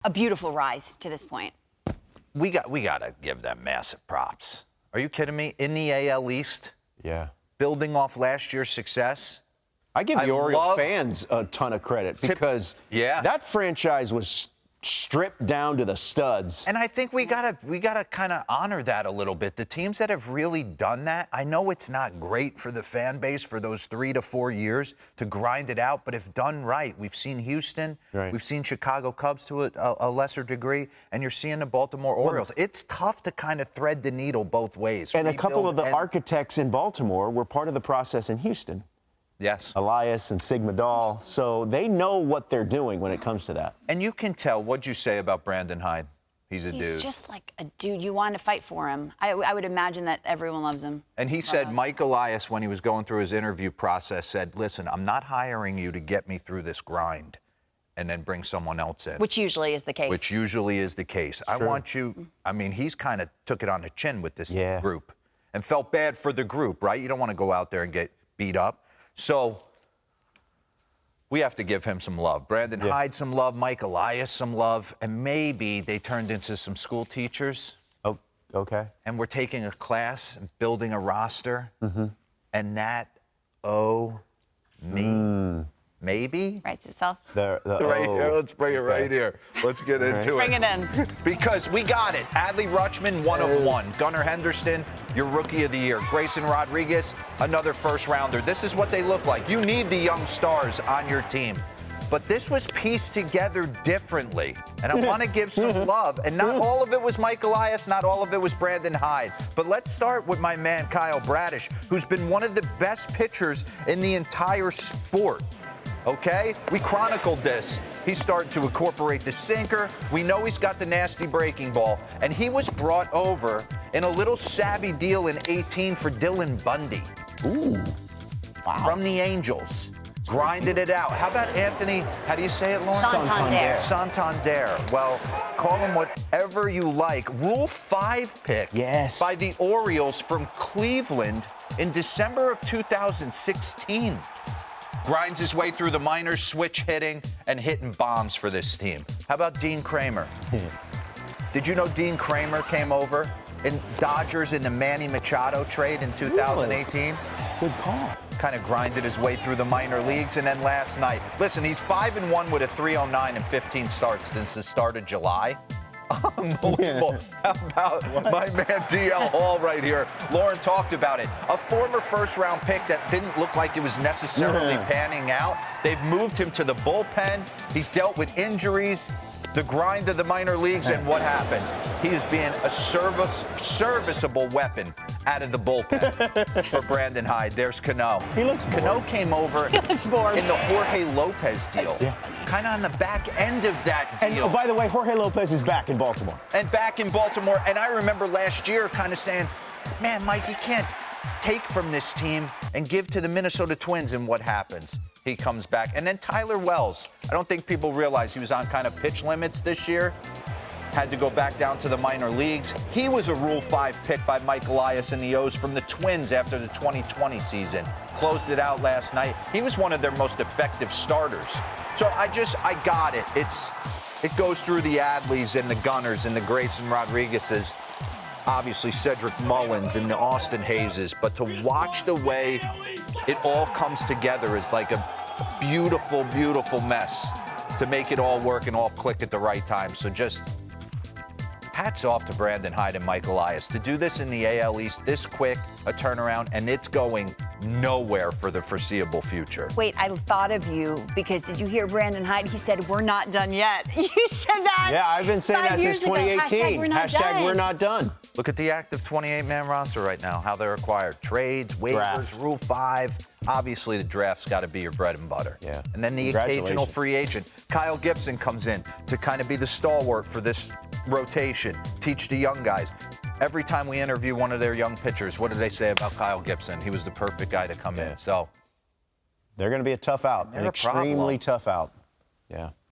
a beautiful rise to this point. We got to give them massive props. Are you kidding me? In the AL East, building off last year's success. I give the Orioles fans a ton of credit because that franchise was stripped down to the studs. And I think we gotta kind of honor that a little bit. The teams that have really done that, I know it's not great for the fan base for those 3 to 4 years to grind it out, but if done right, we've seen Houston, we've seen Chicago Cubs to a lesser degree, and you're seeing the Baltimore Orioles. It's tough to kind of thread the needle both ways. And a couple of the architects in Baltimore were part of the process in Houston. Yes. Elias and Sigma Dahl. So they know what they're doing when it comes to that. And you can tell. What'd you say about Brandon Hyde? He's a dude. He's just like a dude. You want to fight for him. I would imagine that everyone loves him. And he said, Mike Elias, when he was going through his interview process, said, listen, I'm not hiring you to get me through this grind and then bring someone else in. Which usually is the case. Which usually is the case. Sure. I want you, I mean, he's kind of took it on the chin with this group and felt bad for the group, right? You don't want to go out there and get beat up. So we have to give him some love. Brandon Hyde some love, Mike Elias some love, and maybe they turned into some school teachers. Oh, okay. And we're taking a class and building a roster, and that, maybe? Writes itself. Right here, let's bring it right here. Let's get into it. Bring it in. Because we got it. Adley Rutschman, 1 of 1. Gunnar Henderson, your Rookie of the Year. Grayson Rodriguez, another first-rounder. This is what they look like. You need the young stars on your team. But this was pieced together differently. And I want to give some love. And not all of it was Mike Elias, not all of it was Brandon Hyde. But let's start with my man, Kyle Bradish, who's been one of the best pitchers in the entire sport. Okay? We chronicled this. He's starting to incorporate the sinker. We know he's got the nasty breaking ball. And he was brought over in a little savvy deal in 18 for Dylan Bundy. Ooh. Wow. From the Angels. Grinded it out. How about Anthony, how do you say it, Lauren? Santander. Santander. Well, call him whatever you like. Rule 5 pick by the Orioles from Cleveland in December of 2016. Grinds his way through the minors, switch hitting, and hitting bombs for this team. How about Dean Kramer? Did you know Dean Kramer came over in Dodgers in the Manny Machado trade in 2018? Good call. Kind of grinded his way through the minor leagues, and then last night, listen, he's 5-1 with a 309 and 15 starts since the start of July. Unbelievable. How about my man DL Hall right here? Lauren talked about it. A former first-round pick that didn't look like it was necessarily panning out. They've moved him to the bullpen. He's dealt with injuries, the grind of the minor leagues, and what happens? He is being a serviceable weapon out of the bullpen for Brandon Hyde. There's Cano. He looks bored. Cano came over in the Jorge Lopez deal. Kind of on the back end of that deal. And, oh, by the way, Jorge Lopez is back in Baltimore. And back in Baltimore. And I remember last year kind of saying, man, Mike, you can't take from this team and give to the Minnesota Twins, and what happens? He comes back. And then Tyler Wells. I don't think people realize he was on kind of pitch limits this year. Had to go back down to the minor leagues. He was a Rule 5 pick by Mike Elias and the O's from the Twins after the 2020 season. Closed it out last night. He was one of their most effective starters. So I got it. It goes through the Adleys and the Gunners and the Grayson Rodriguez's, obviously Cedric Mullins and the Austin Hayeses. But to watch the way it all comes together is like a beautiful, beautiful mess to make it all work and all click at the right time. So just hats off to Brandon Hyde and Mike Elias. To do this in the AL East this quick, a turnaround, and it's going nowhere for the foreseeable future. Wait, I thought of you because did you hear Brandon Hyde? He said, we're not done yet. You said that. Yeah, I've been saying that since 2018. Hashtag we're not done. Look at the active 28-man roster right now, how they're acquired. Trades, waivers, Rule 5. Obviously, the draft's got to be your bread and butter. Yeah. And then the occasional free agent. Kyle Gibson comes in to kind of be the stalwart for this rotation, teach the young guys. Every time we interview one of their young pitchers, what do they say about Kyle Gibson? He was the perfect guy to come in. So they're going to be a tough out, an extremely tough out. Yeah.